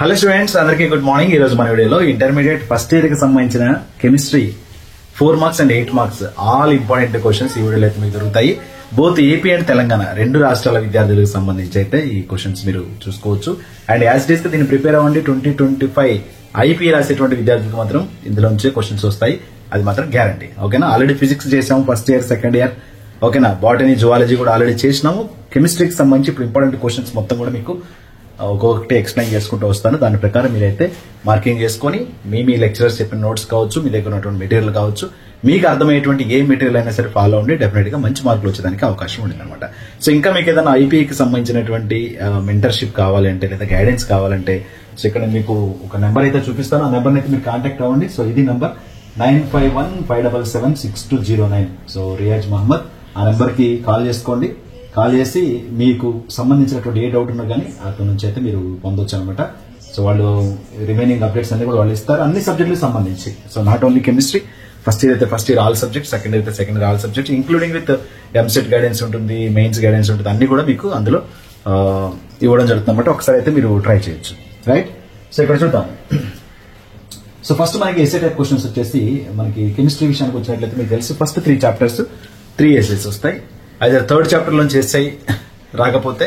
Hello students, అందరికీ good morning. ఈ రోజు మన వీడియోలో ఇంటర్మీడియట్ ఫస్ట్ ఇయర్ కి సంబంధించిన chemistry 4 marks and 8 marks all important questions ఈ వీడియోలో అయితే మీకు దొరుకుతాయి. బోత్ ఏపీ అండ్ తెలంగాణ రెండు రాష్ట్రాల విద్యార్థులకు సంబంధించి అయితే ఈ క్వశ్చన్స్ మీరు చూసుకోవచ్చు. అండ్ యాజ్ ఇట్ ఈస్ దీన్ని ప్రిపేర్ అవ్వండి. 2025 ఐపీ రాసేటువంటి విద్యార్థులకు మాత్రం ఇందులో నుంచే క్వశ్చన్స్ వస్తాయి, అది మాత్రం గ్యారంటీ. ఓకేనా? ఆల్రెడీ ఫిజిక్స్ చేసాము ఫస్ట్ ఇయర్, సెకండ్ ఇయర్. ఓకేనా? బాటనీ, జువాలజీ కూడా ఆల్రెడీ చేసినాము. కెమిస్ట్రీకి సంబంధించి ఇప్పుడు ఇంపార్టెంట్ క్వశ్చన్స్ మొత్తం కూడా మీకు ఒక్కొక్కటి ఎక్స్ప్లెయిన్ చేసుకుంటూ వస్తాను. దాని ప్రకారం మీరైతే మార్కింగ్ చేసుకుని మీ లెక్చరర్స్ చెప్పిన నోట్స్ కావచ్చు, మీ దగ్గర ఉన్నటువంటి మెటీరియల్ కావచ్చు, మీకు అర్థమయ్యేటువంటి ఏ మెటీరియల్ అయినా సరే ఫాలో ఉండి డెఫినెట్ గా మంచి మార్కులు వచ్చేదానికి అవకాశం ఉంటుంది అనమాట. సో ఇంకా మీకు ఏదైనా ఐపీకి సంబంధించినటువంటి మెంటర్షిప్ కావాలంటే లేదా గైడెన్స్ కావాలంటే సో ఇక్కడ మీకు ఒక నెంబర్ అయితే చూపిస్తాను. ఆ నెంబర్ అయితే మీరు కాంటాక్ట్ అవ్వండి. సో ఇది నెంబర్ 9515776209. సో రియాజ్ మహమ్మద్, ఆ నెంబర్ కి కాల్ చేసుకోండి. కాల్ చేసి మీకు సంబంధించినటువంటి ఏ డౌట్ ఉన్నా కానీ అక్కడ నుంచి అయితే మీరు పొందొచ్చు అనమాట. సో వాళ్ళు రిమైనింగ్ అప్డేట్స్ అన్ని కూడా వాళ్ళు ఇస్తారు, అన్ని సబ్జెక్టులకు సంబంధించి. So not only chemistry, first year అయితే first year all subject, second year అయితే second year all subject, including with EAMCET guidance ఉంటుంది, మెయిన్స్ గైడెన్స్ ఉంటుంది, అన్ని కూడా మీకు అందులో ఇవ్వడం జరుగుతుంది అనమాట. ఒకసారి అయితే మీరు ట్రై చేయొచ్చు. రైట్? సో ఇక్కడ చూద్దాం. సో ఫస్ట్ మనకి ఎస్ఏ టైప్ క్వశ్చన్స్ వచ్చేసి మనకి కెమిస్ట్రీ విషయానికి వచ్చినట్లయితే మీకు తెలుసు ఫస్ట్ 3 చాప్టర్స్ 3 ఎస్ఏస్ వస్తాయి. అయితే థర్డ్ చాప్టర్ నుంచి ఎస్ఐ రాకపోతే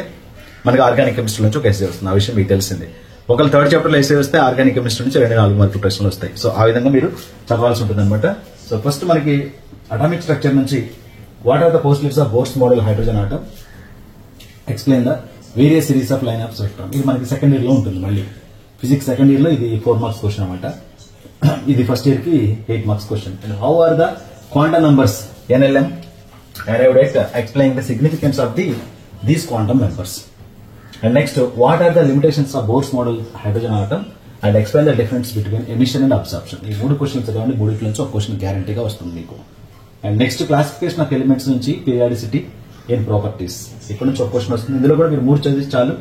మనకి ఆర్గానిక్ కెమిస్ట్రీ నుంచి ఒక ఎస్ఐ వస్తుంది. ఆ విషయం మీకు తెలిసిందే. ఒకవేళ థర్డ్ చాప్టర్ లో ఎస్ఐ వస్తే ఆర్గానిక్ కెమిస్ట్రీ నుంచి 2-4 మార్కుల ప్రశ్నలు వస్తాయి. సో ఆ విధంగా మీరు చదవాల్సి ఉంటుంది అనమాట. సో ఫస్ట్ మనకి అటామిక్ స్ట్రక్చర్ నుంచి what are the postulates of Bohr's model hydrogen atom, explain the various series of line of spectrum. ఇది మనకి సెకండ్ ఇయర్ లో ఉంటుంది. మళ్ళీ ఫిజిక్స్ సెకండ్ ఇయర్ లో ఇది 4 మార్క్స్ క్వశ్చన్ అనమాట. ఇది ఫస్ట్ ఇయర్ కి 8 marks question. And how are the quantum numbers NLM arrived at explaining the significance of these quantum numbers. And next, what are the limitations of Bohr's model hydrogen atom and explain the difference between emission and absorption. ఈ 3 questions చదవండి. 3 నుంచి ఒక question గ్యారంటీగా వస్తుంది మీకు. And next classification of elements నుంచి periodicity in properties, ఇక్కడ నుంచి ఒక క్వశ్చన్ వస్తుంది. ఇందులో కూడా మీరు 3 చదివి చాలు,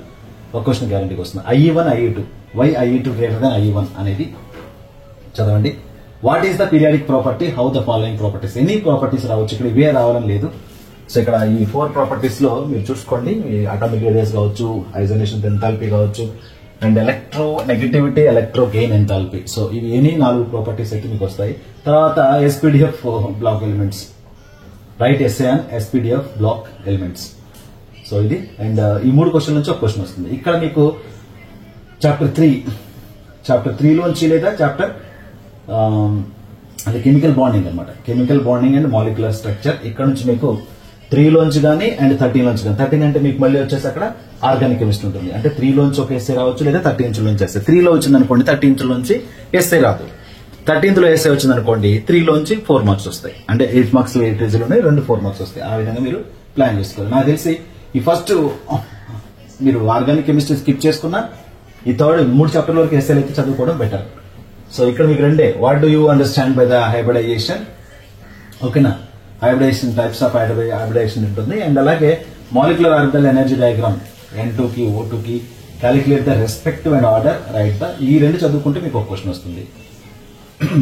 ఒక క్వశ్చన్ గ్యారంటీగా వస్తుంది. IE1 IE2 why IE2 greater than IE1 అనేది చదవండి. What is the periodic property, how the following properties. ఎన్ని ప్రాపర్టీస్ రావచ్చు, ఇక్కడ ఇవే రావాలని లేదు. సో ఇక్కడ ఈ 4 ప్రాపర్టీస్ లో మీరు చూసుకోండి. అటామిక్ రేడియస్ కావచ్చు, ఐసోలేషన్ ఎంథాల్పీ కావచ్చు, and electronegativity, electron gain enthalpy. So ఇవి ఎన్ని 4 ప్రాపర్టీస్ అయితే మీకు వస్తాయి. తర్వాత SPDF block elements, right SA and SPDF block elements. So ఇది అండ్ ఈ 3 క్వశ్చన్ నుంచి ఒక క్వశ్చన్ వస్తుంది. ఇక్కడ మీకు చాప్టర్ 3 లోంచి లేదా చాప్టర్ అది కెమికల్ బాండింగ్ అనమాట. Chemical bonding and molecular structure ఇక్కడ నుంచి మీకు 3 లోంచి కానీ అండ్ 13 లోంచి కానీ. 13 అంటే మీకు మళ్ళీ వచ్చేసి అక్కడ ఆర్గానిక్ కెమిస్ట్రీ ఉంటుంది. అంటే 3 లోంచి ఒక ఎస్ఏ రావచ్చు, లేదా 13 లోంచి ఎస్ఏ. 3 లో వచ్చింది అనుకోండి, 13 లోంచి ఎస్ఏ రాదు. 13 లో ఎస్ఏ వచ్చింది అనుకోండి, 3 లోంచి 4 మార్క్స్ వస్తాయి. అంటే 8 మార్క్స్ వెయిటేజ్లు ఉన్నాయి, 2 4 మార్క్స్ వస్తాయి. ఆ విధంగా మీరు ప్లాన్ చేసుకోవాలి. నాకు తెలిసి ఈ ఫస్ట్ మీరు ఆర్గానిక్ కెమిస్ట్రీ స్కిప్ చేసుకున్నా ఈ థర్డ్ 3 చాప్టర్ వరకు ఎస్ఏలు అయితే చదువుకోవడం బెటర్. సో ఇక్కడ మీకు రెండే. What do you understand by the hybridisation? ఓకేనా? హైబ్రిడైజేషన్ టైప్స్ ఆఫ్ హైబ్రిడైజేషన్ ఉంటుంది. అండ్ అలాగే molecular orbital energy diagram N2 కి O2 కి calculate the respective and order, right the. ఈ 2 చదువుకుంటే మీకు ఒక క్వశ్చన్ వస్తుంది.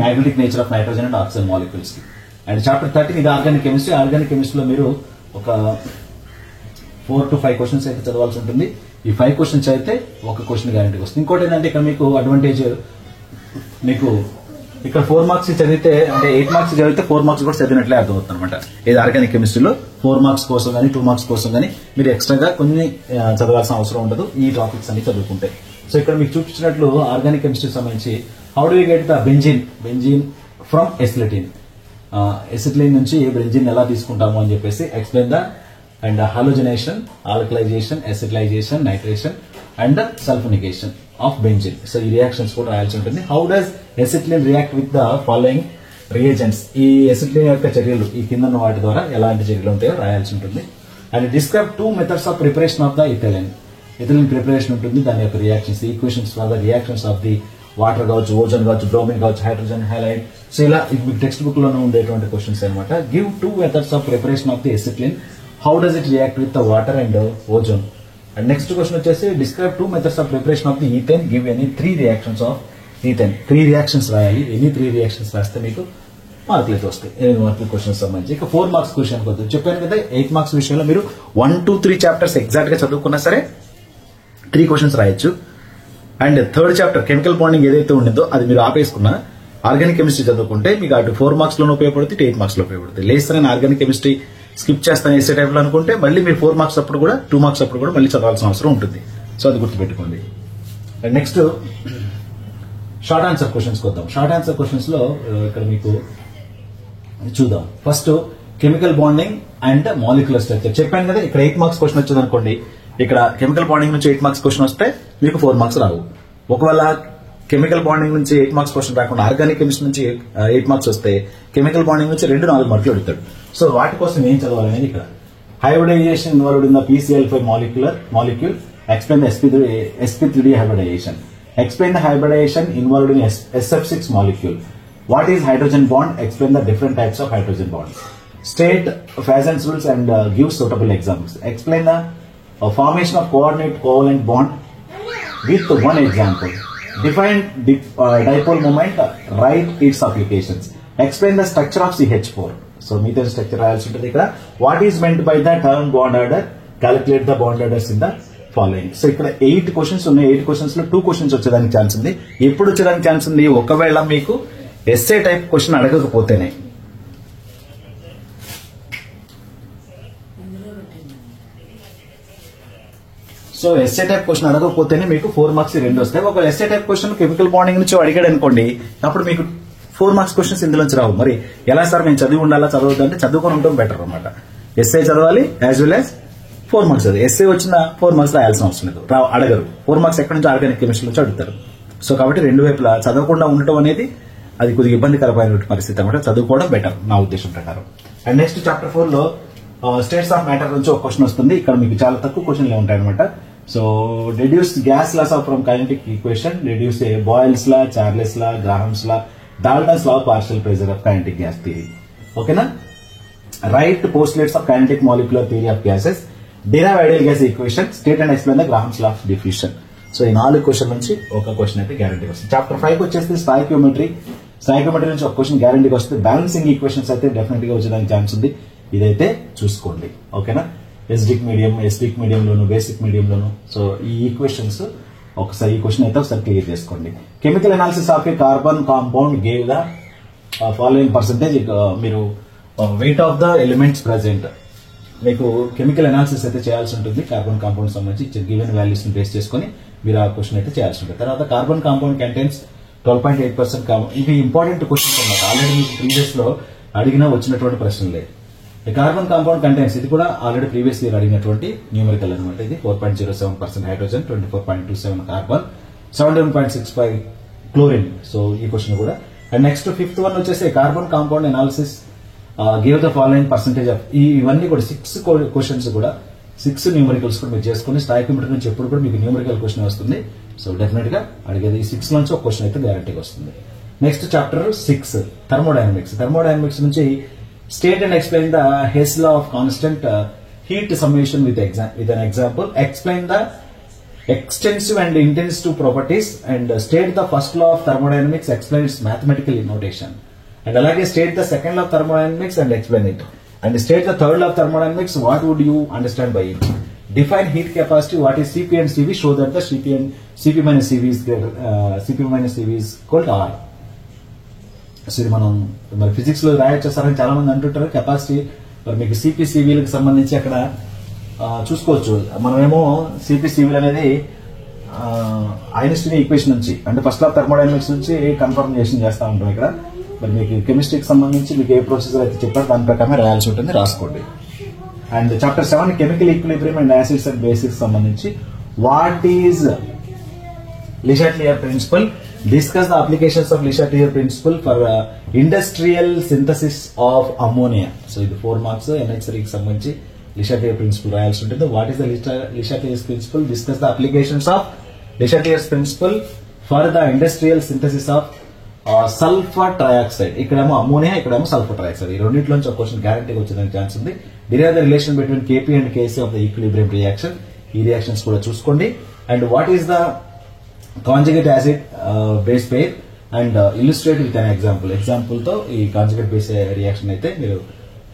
Magnetic nature of nitrogen and oxygen molecules కి. అండ్ చాప్టర్ 13 ఇది ఆర్గానిక్ కెమిస్ట్రీ. ఆర్గానిక్ కెమిస్ట్రీలో మీరు ఒక 4 to 5 క్వశ్చన్స్ అయితే చదవాల్సి ఉంటుంది. ఈ 5 క్వశ్చన్స్ అయితే ఒక క్వశ్చన్ గ్యారంటీ వస్తుంది. ఇంకోటి ఏంటంటే ఇక్కడ మీకు అడ్వాంటేజ్, మీకు ఇక్కడ 4 మార్క్స్ చదివితే అంటే 8 మార్క్స్ చదివితే 4 మార్క్స్ కూడా చదివినట్లే అర్థమవుతుంది అనమాట. ఇది ఆర్గానిక్ కెమిస్ట్రీలో 4 మార్క్స్ కోసం కానీ 2 మార్క్స్ కోసం కానీ మీరు ఎక్స్ట్రాగా కొన్ని చదవాల్సిన అవసరం ఉండదు ఈ టాపిక్స్ అన్ని చదువుకుంటే. సో ఇక్కడ మీకు చూపించినట్లు ఆర్గానిక్ కెమిస్ట్రీకి సంబంధించి how do you get the benzene from acetylene, acetylene నుంచి బెంజిన్ ఎలా తీసుకుంటాము అని చెప్పేసి explain the and halogenation, alkalisation, acetylation, nitration and sulphonation of benzene. So ఈ రియాక్షన్స్ కూడా రాయాల్సి ఉంటుంది. How does acetylene react with the following reagents. ఈ ఎసిటిలిన్ యొక్క చర్యలు ఈ కింద ఉన్న వాటి ద్వారా ఎలాంటి చర్యలు ఉంటాయో రాయాల్సి ఉంటుంది. And describe 2 methods of preparation of the ethylene preparation ఉంటుంది, దాని యొక్క reactions, equations for the reactions of the water కావచ్చు, ఓజోన్ కావచ్చు, బ్రోమిన్ కావచ్చు, హైడ్రోజన్ హైలైడ్. సో ఇలా మీకు టెక్స్ట్ బుక్ లోనే ఉండేటువంటి క్వశ్చన్స్ అనమాట. Give 2 methods of preparation of the acetylene, how does it react with the water and ozone. And next question వచ్చేసి describe 2 methods of preparation of the ethane, give any 3 reactions of ethane. 3 reactions రాయాలి. Any 3 reactions రాస్తే మీకు మార్కులు అయితే వస్తాయి. 8 మార్కుల questions సంబంధించి. ఇక 4 మార్క్స్ క్వశ్చన్ కొద్ది చెప్పాను కదా. 8 మార్క్స్ విషయంలో మీరు 1 to 3 చాప్టర్స్ ఎగ్జాక్ట్ గా చదువుకున్నా సరే 3 క్వశ్చన్స్ రాయొచ్చు. And third chapter chemical bonding ఏదైతే ఉండిందో అది మీరు ఆపేసుకున్నా ఆర్గానిక్ కెమిస్ట్రీ చదువుకుంటే మీకు అటు 4 మార్క్స్ లోనే ఉపయోగపడుతుంది, 8 మార్క్స్ లో ఉపయోగపడుతుంది. లేదు నేను ఆర్గానిక్ కెమిస్ట్రీ స్కిప్ చేస్తాను ఎస్ఏ టైప్ లో అనుకుంటే మళ్ళీ మీరు 4 మార్క్స్ అప్పుడు కూడా 2 మార్క్స్ అప్పుడు కూడా మళ్ళీ చదవాల్సిన అవసరం ఉంటుంది. సో అది గుర్తుపెట్టుకోండి. And next short answer questions వద్దాం. షార్ట్ ఆన్సర్ క్వశ్చన్స్ లో ఇక్కడ మీకు చూద్దాం. First chemical bonding and molecular structure చెప్పాను కదా. ఇక్కడ 8 మార్క్స్ క్వశ్చన్ వచ్చింది అనుకోండి, ఇక్కడ కెమికల్ బాండింగ్ నుంచి 8 మార్క్స్ క్వశ్చన్ వస్తే మీకు 4 మార్క్స్ రావు. ఒకవేళ కెమికల్ బాండింగ్ నుంచి 8 మార్క్స్ క్వశ్చన్ రాకుండా ఆర్గానిక్ కెమిస్ట్రీ నుంచి 8 మార్క్స్ వస్తే కెమికల్ బాండింగ్ నుంచి 2-4 మార్కులు అడుగుతాడు. సో వాటి కోసం ఏం చదవాలనేది ఇక్కడ hybridisation involved in the PCl5 molecule, explain the sp3d hybridization, explain the hybridization involved in SF6 molecule, what is hydrogen bond, explain the different types of hydrogen bonds, state Fazan's rules and give suitable examples, explain the formation of coordinate covalent bond with one example, define dipole moment, write its applications, explain the structure of CH4. So methane structure రాయాల్సి ఉంటుంది ఇక్కడ. What is meant by the term bond order, calculate the bond orders in the following. So ఇక్కడ 8 questions ఉన్నాయి. 8 questions లో 2 questions వచ్చేదానికి chance ఉంది. ఎప్పుడు వచ్చేదానికి ఛాన్స్ ఉంది? ఒకవేళ మీకు ఎస్ఏ టైప్ క్వశ్చన్ అడగకపోతేనే. సో ఎస్ఏ టైప్ క్వశ్చన్ అడగకపోతేనే మీకు 4 మార్క్స్ 2 వస్తాయి. ఒక SA type question chemical bonding నుంచి అడిగాడు అనుకోండి, అప్పుడు మీకు 4 మార్క్స్ క్వశ్చన్స్ ఇందులోంచి రావు. మరి ఎలా సార్ మేము చదివి ఉండాలా, చదవద్దు అంటే చదువుకొని ఉండటం బెటర్ అనమాట. ఎస్ఏ చదవాలి యాజ్ వెల్ యాజ్ 4 మార్క్స్. అది ఎస్ఏ వచ్చిన 4 మార్క్స్ రాయాల్సిన అవసరం లేదు, అడగరు. 4 మార్క్స్ ఎక్కడి నుంచి ఆర్గానిక్ కెమిస్ట్రీ నుంచి అడుగుతారు. సో కాబట్టి 2 వైపులా చదవకుండా ఉండటం అనేది అది కొద్దిగా ఇబ్బందికరమైన పరిస్థితి అనమాట. చదువుకోవడం బెటర్ నా ఉద్దేశం ప్రకారం. అండ్ నెక్స్ట్ చాప్టర్ 4 లో స్టేట్స్ ఆఫ్ మ్యాటర్ నుంచి ఒక క్వశ్చన్ వస్తుంది. ఇక్కడ మీకు చాలా తక్కువ క్వశ్చన్లు ఉంటాయన్నమాట. So deduce gas laws from kinetic equation, deduce Boyle's law, Charles law, Graham's law, Dalton's law of partial pressure of kinetic gas theory. ఓకేనా? Write postulates of kinetic molecular theory of gases, derive ideal gas equation, state and explain the Graham's law of diffusion. So ఈ 4 question నుంచి ఒక question అయితే guarantee వస్తుంది. Chapter 5 వచ్చేసి stoichiometry నుంచి ఒక question గ్యారంటీగా వస్తుంది. బ్యాలెన్సింగ్ ఈక్వేషన్స్ అయితే డెఫినెట్ గా వచ్చేదానికి ఛాన్స్ ఉంది. ఇదైతే చూసుకోండి. ఓకేనా? ఎస్డిక్ మీడియంలోను బేసిక్ మీడియంలోను. సో ఈ ఈక్వేషన్స్ ఒకసారి ఈ క్వశ్చన్ అయితే ఒకసారి క్లియర్ చేసుకోండి. Chemical analysis of a carbon compound gave the following percentage. మీరు weight of the elements present మీకు కెమికల్ అనాలిసిస్ అయితే చేయాల్సి ఉంటుంది. కార్బన్ కాంపౌండ్ సంబంధించి గివెన్ వాల్యూస్ ని బేస్ చేసుకుని మీరు ఆ క్వశ్చన్ అయితే చేయాల్సి ఉంటుంది. తర్వాత కార్బన్ కాంపౌండ్ కంటెంట్స్ 12.8%. ఇవి ఇంపార్టెంట్ క్వశ్చన్స్ అన్నమాట. ఆల్రెడీ మీకు ప్రీవియస్ లో అడిగినా వచ్చినటువంటి ప్రశ్నలే. కార్బన్ కాంపౌండ్ కంటెంట్స్ ఇది కూడా ఆల్రెడీ ప్రీవియస్ ఇయర్ అడిగినటువంటి న్యూమరికల్ అనమాట. ఇది 4.07% హైడ్రోజన్, 24.27 కార్బన్, 17.65 క్లోరిన్. సో ఈ క్వశ్చన్ కూడా. అండ్ నెక్స్ట్ 5th వన్ వచ్చేసి carbon compound analysis give the following percentage of. ఇవన్నీ కూడా 6 క్వశ్చన్స్ కూడా 6 న్యూమరికల్స్ కూడా మీరు చేసుకుని స్టాయికియోమెట్రీ నుంచి ఎప్పుడు కూడా మీకు న్యూమరికల్ క్వశ్చన్ వస్తుంది. సో డెఫినెట్ గా అడిగేది ఈ 6 నుంచి ఒక క్వశ్చన్ అయితే గ్యారంటీగా వస్తుంది. నెక్స్ట్ చాప్టర్ 6 థర్మోడైనమిక్స్ నుంచి state and explain the Hess law of constant heat summation with an example, explain the extensive and intensive properties, and state the first law of thermodynamics, explain its mathematical notation, and alage state the second law of thermodynamics and explain it, and state the third law of thermodynamics, what would you understand by it, define heat capacity, what is Cp and Cv, show that the Cp minus Cv is equal to R. So ఇది మనం మరి physics లో రాయొచ్చేస్తారని చాలా మంది అంటుంటారు. Capacity మరి మీకు సిపిసివిలకు సంబంధించి అక్కడ చూసుకోవచ్చు. మనమేమో సిపిసివిల్ అనేది ఐన్స్టీన్ ఈక్వేషన్ నుంచి అంటే ఫస్ట్ ఆఫ్ థర్మోడైనమిక్స్ నుంచి కన్ఫర్మేషన్ చేస్తా ఉంటాం. ఇక్కడ మరి మీకు కెమిస్ట్రీకి సంబంధించి మీకు ఏ ప్రొసీజర్ అయితే చెప్పారో దాని ప్రకారమే రాయాల్సి ఉంటుంది, రాసుకోండి. And chapter 7 chemical equilibrium and acids and basics సంబంధించి what is Le Chatelier principle, discuss the applications of Le Chatelier principle for industrial synthesis of ammonia. So ఇది 4 మార్క్స్ NH3 కి సంబంధించి Le Chatelier principle రాయాల్సి ఉంటుంది. What is the Le Chatelier's principle, discuss the applications of Le Chatelier's principle for the industrial synthesis of sulphur trioxide. ఇక్కడేమో ammonia, ఇక్కడేమో sulphur trioxide. ఈ రెండింటిలోంచి ఒక question గ్యారంటీగా వచ్చేదానికి ఛాన్స్ ఉంది. Derive the relation between KP and KC of the equilibrium reaction. ఈ reactions కూడా చూసుకోండి. And what is the conjugate acid base pair and illustrate with an example తో ఈ కాంజుగేట్ బేస్ రియాక్షన్ అయితే మీరు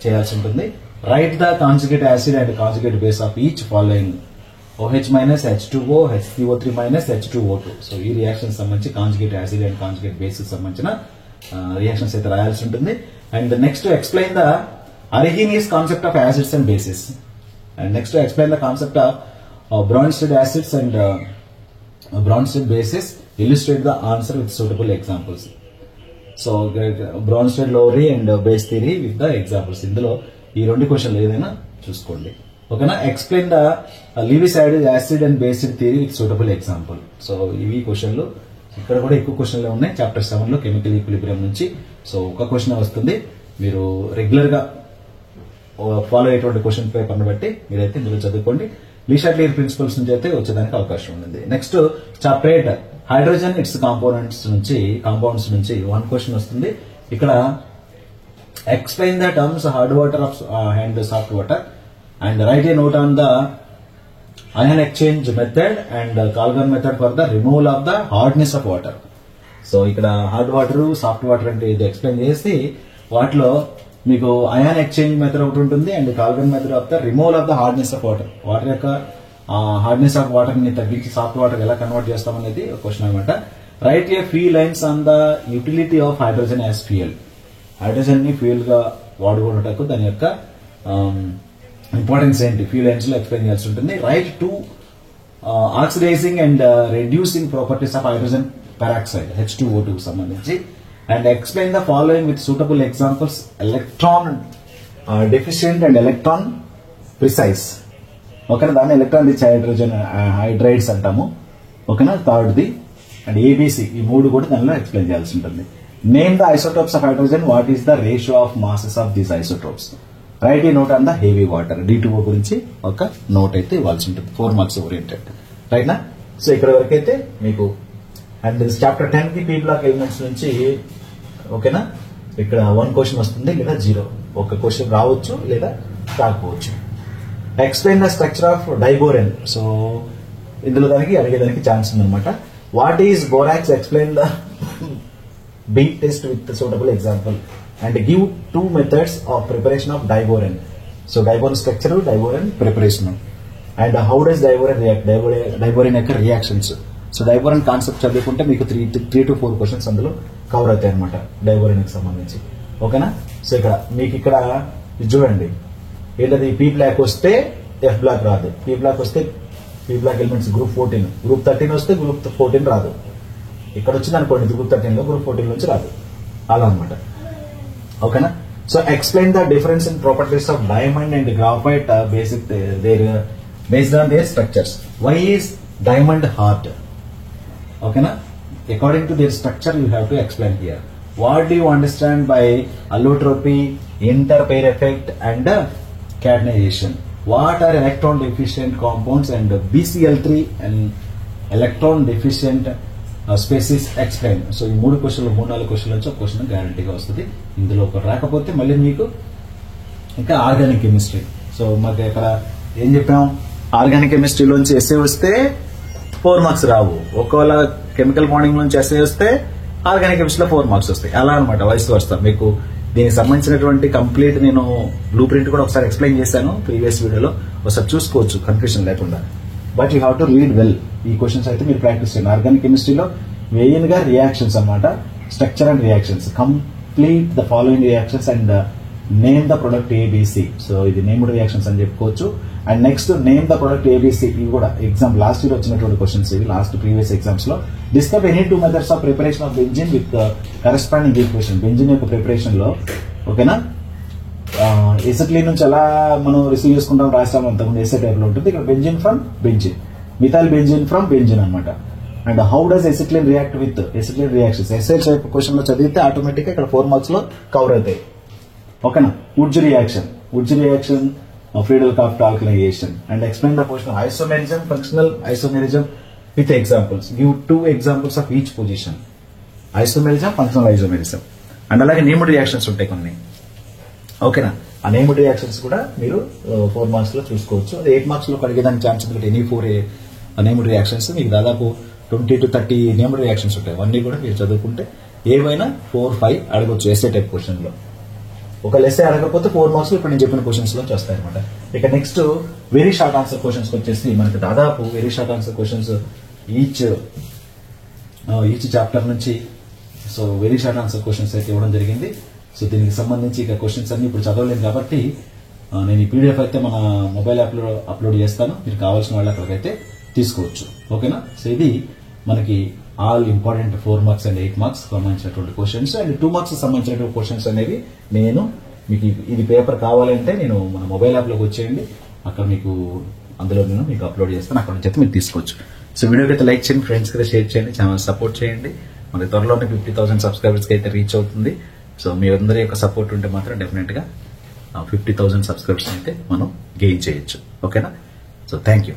చేయాల్సి ఉంటుంది. Right the conjugate acid and conjugate base of each following OH minus H2O HCO3 minus H2O2. So ఈ reaction సంబంధించి conjugate acid and conjugate base సంబంధించిన reactions అయితే రాయాల్సి ఉంటుంది. And next explain the Arrhenius concept of acids and bases. And next to explain the concept of Bronsted acids and Bronsted bases, illustrate the answer with suitable examples. So Bronsted Lowry and base theory with the examples. ఇందులో ఈ రెండు క్వశ్చన్లు ఏదైనా చూసుకోండి. ఓకేనా. Explain the Lewis acid and basic theory with suitable example. So ఇవి క్వశ్చన్లు ఇక్కడ కూడా ఎక్కువ క్వశ్చన్లు ఉన్నాయి. చాప్టర్ 7 లో కెమికల్ ఈక్విలిబ్రియం నుంచి. సో ఒక క్వశ్చన్ వస్తుంది. మీరు రెగ్యులర్ గా ఫాలో అయ్యేటువంటి క్వశ్చన్ పేపర్ ని బట్టి మీరైతే ఇందులో చదువుకోండి. లీ షాట్లియర్ ప్రిన్సిపల్స్ నుంచి అయితే వచ్చేదానికి అవకాశం ఉంది. Next chapter 8 hydrogen it's compounds నుంచి వన్ క్వశ్చన్ వస్తుంది. ఇక్కడ explain the terms hard water and soft water and right a note on the ion exchange method and Kalgan method for the removal of the hardness of water. So ఇక్కడ hard water soft water అంటే ఇది explain చేసి వాటిలో మీకు ion exchange method ఒకటి ఉంటుంది and Calgon method of the removal of the hardness of water. Water యొక్క hardness of water ని తగ్గించి సాఫ్ట్ వాటర్ ఎలా కన్వర్ట్ చేస్తామనేది క్వశ్చన్ అనమాట. Write a few lines on the utility of hydrogen as fuel. Hydrogen ని fuel గా వాడుకున్నటకు దాని యొక్క ఇంపార్టెన్స్ ఏంటి ఫ్యూ లైన్స్ లో ఎక్స్ప్లెయిన్ చేయాల్సి ఉంటుంది. Right to oxidising and reducing properties of hydrogen peroxide H2O2 కు సంబంధించి and explain the following with suitable examples: electron deficient and electron precise. ఓకేనా. దాన్ని ఎలక్ట్రాన్ రిచ్ హైడ్రోజన్ హైడ్రైడ్స్ అంటాము. ఓకేనా. థర్డ్ ది అండ్ ABC ఈ మూడు కూడా దానిలో ఎక్స్ప్లెయిన్ చేయాల్సి ఉంటుంది. Name the isotopes of hydrogen. What is the ratio of masses of these isotopes. Right a note on the heavy water D2O గురించి ఒక నోట్ అయితే ఇవ్వాల్సి ఉంటుంది. 4 మార్క్స్ ఓరియంటెడ్. రైట్ నా. సో ఇక్కడ వరకు అయితే మీకు అండ్ చాప్టర్ 10 కి పీ బ్లాక్ ఎలిమెంట్స్ నుంచి ఓకేనా. ఇక్కడ 1 క్వశ్చన్ వస్తుంది లేదా 0. ఒక క్వశ్చన్ రావచ్చు లేదా రాకపోవచ్చు. Explain the structure of diborane. So ఇందులో దానికి అడిగేదానికి ఛాన్స్ ఉందన్నమాట. What is borax. Explain the beat test with suitable example and give 2 methods of preparation of diborane. So diborane structure diborane preparation and how does diborane react. Diborane యొక్క reactions. So diborane concept చదువుకుంటే మీకు 3 to 4 questions అందులో cover అవుతాయి అనమాట diborane కి సంబంధించి. ఓకేనా. So ఇక్కడ మీకు ఇక్కడ చూడండి ఏంటది పీ బ్లాక్ వస్తే ఎఫ్ బ్లాక్ రాదు. పీ బ్లాక్ వస్తే P block elements group 14, group 13 వస్తే గ్రూప్ 14 రాదు. ఇక్కడ వచ్చింది అనుకోండి గ్రూప్ 13 లో గ్రూప్ 14 నుంచి రాదు అలా అనమాట. ఓకేనా. So explain the difference in properties of diamond and graphite based on their structures. Why is diamond hard. ఓకేనా. According to their structure, you have to explain here. What do you understand by allotropy, interpair effect, and catenation? What are electron deficient compounds and BCl3 and electron deficient species explain? So, ఈ 3 క్వశ్చన్లు 3-4 క్వశ్చన్ల నుంచి ఒక question గ్యారంటీగా వస్తుంది. ఇందులో ఒకటి రాకపోతే మళ్ళీ మీకు ఇంకా ఆర్గానిక్ కెమిస్ట్రీ. సో మాకు ఇక్కడ ఏం చెప్పాం, ఆర్గానిక్ కెమిస్ట్రీలోంచి ఎస్ఏ వస్తే 4 మార్క్స్ రావు. ఒకవేళ కెమికల్ బాండింగ్ నుంచి ఎస్ఏ వస్తే ఆర్గానిక్ కెమిస్ట్రీలో 4 మార్క్స్ వస్తాయి. అలా అనమాట వయసు వస్తాం. మీకు దీనికి సంబంధించినటువంటి కంప్లీట్ నేను బ్లూ ప్రింట్ కూడా ఒకసారి ఎక్స్ప్లెయిన్ చేశాను ప్రీవియస్ వీడియోలో, ఒకసారి చూసుకోవచ్చు కన్ఫ్యూజన్ లేకుండా. But you have to read well. ఈ క్వశ్చన్స్ అయితే మీరు ప్రాక్టీస్ చేయండి. ఆర్గానిక్ కెమిస్ట్రీలో మెయిన్ గా రియాక్షన్స్ అనమాట, structure and reactions. Complete the following reactions and name the product ABC. So ఇది నేమ్డ్ రియాక్షన్స్ అని చెప్పుకోవచ్చు. And next name the product ABC. ఇవి కూడా ఎగ్జామ్ లాస్ట్ ఇయర్ వచ్చినటువంటి క్వశ్చన్స్ ఇవి లాస్ట్ ప్రీవియస్ ఎగ్జామ్స్ లో. Discuss any 2 methods of preparation of benzene with corresponding equation. Benzene యొక్క preparation లో ఓకేనా ఎసిటిలీన్ నుంచి ఎలా మనం రిసీవ్ చేసుకుంటాం రాస్తాం అంతకుముందు ఎస్ఏ టైప్ లో ఉంటుంది. ఇక్కడ benzene from benzene, methyl benzene from benzene అనమాట. And how does acetylene react with acetylene reactions. SA type question లో చదివితే ఆటోమేటిక్ గా ఇక్కడ 4 మార్క్స్ లో కవర్ అవుతాయి. ఓకేనా. వుడ్జ్ reaction Friedel-Crafts alkylation and explain the position of isomerism, functional isomerism with examples. Give 2 examples of each position. Isomerism, functional isomerism. And అలాగే named reactions ఉంటాయి కొన్ని. ఓకేనా. ఆ నేమ్డ్ రియాక్షన్స్ కూడా మీరు 4 మార్క్స్ లో చూసుకోవచ్చు. అది 8 మార్క్స్ లో అడిగేదానికి ఛాన్స్ ఉంది. ఎనీ 4 నేమ్డ్ రియాక్షన్స్ మీకు దాదాపు 20 to 30 నేమ్డ్ రియాక్షన్స్ ఉంటాయి. అవన్నీ కూడా మీరు చదువుకుంటే ఏవైనా 4-5 అడగొచ్చు ఎస్ఏ టైప్ క్వశ్చన్ లో. ఒక లెస్ అడగకపోతే 4 మార్క్స్ ఇప్పుడు నేను చెప్పిన క్వశ్చన్స్ లో వస్తాయి అనమాట. ఇక next very short answer questions వచ్చేసి మనకి దాదాపు very short answer questions each chapter నుంచి so very short answer questions అయితే ఇవ్వడం జరిగింది. సో దీనికి సంబంధించి ఇక క్వశ్చన్స్ అన్ని ఇప్పుడు చదవలేను కాబట్టి నేను ఈ పీడిఎఫ్ అయితే మన మొబైల్ యాప్ లో అప్లోడ్ చేస్తాను. మీరు కావాల్సిన వాళ్ళు అక్కడికైతే తీసుకోవచ్చు. ఓకేనా. సో ఇది మనకి all important 4 marks and 8 marks సంబంధించినటువంటి క్వశ్చన్స్ అండ్ 2 మార్క్స్ సంబంధించినటువంటి క్వశ్చన్స్ అనేవి నేను మీకు ఇది పేపర్ కావాలంటే నేను మన మొబైల్ యాప్ లోకి వచ్చేయండి, అక్కడ మీకు అందులో నేను మీకు అప్లోడ్ చేస్తాను, అక్కడ నుంచి అయితే మీరు తీసుకోవచ్చు. సో వీడియోకి అయితే లైక్ చేయండి, ఫ్రెండ్స్ కి షేర్ చేయండి, ఛానల్ సపోర్ట్ చేయండి. మనకి త్వరలోనే 50,000 సబ్స్క్రైబర్స్ కి అయితే రీచ్ అవుతుంది. సో మీ అందరి యొక్క సపోర్ట్ ఉంటే మాత్రం డెఫినెట్ గా 50,000 సబ్స్క్రైబర్స్ అయితే మనం గెయిన్ చేయొచ్చు. ఓకేనా. So thank you.